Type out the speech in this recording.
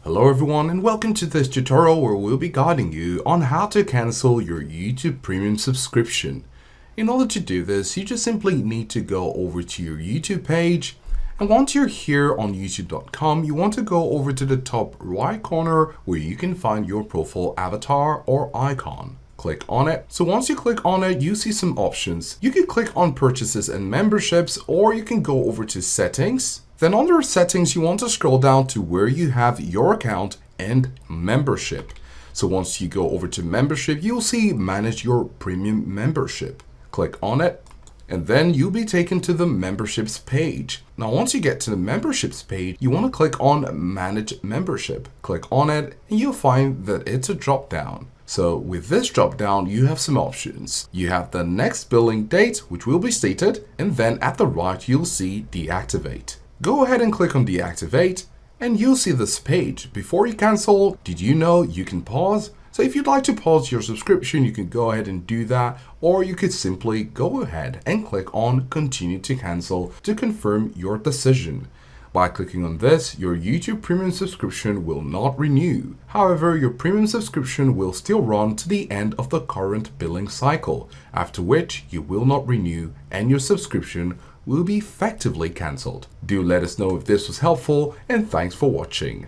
Hello everyone and welcome to this tutorial where we'll be guiding you on how to cancel your YouTube Premium subscription. In order to do this, you just simply need to go over to your YouTube page, and once you're here on youtube.com, you want to go over to the top right corner where you can find your profile avatar or icon. Click on it. So once you click on it, you see some options. You can click on purchases and memberships, or you can go over to settings. Then under settings, you want to scroll down to where you have your account and membership. So once you go over to membership, you'll see manage your premium membership. Click on it, and then you'll be taken to the memberships page. Now, once you get to the memberships page, you want to click on manage membership. Click on it, and you'll find that it's a drop down. So with this drop down, you have some options. You have the next billing date, which will be stated, and then at the right, you'll see deactivate. Go ahead and click on deactivate, and you'll see this page. Before you cancel, did you know you can pause? So if you'd like to pause your subscription, you can go ahead and do that, or you could simply go ahead and click on continue to cancel to confirm your decision. By clicking on this, your YouTube Premium subscription will not renew. However, your premium subscription will still run to the end of the current billing cycle, after which you will not renew and your subscription will be effectively cancelled. Do let us know if this was helpful, and thanks for watching.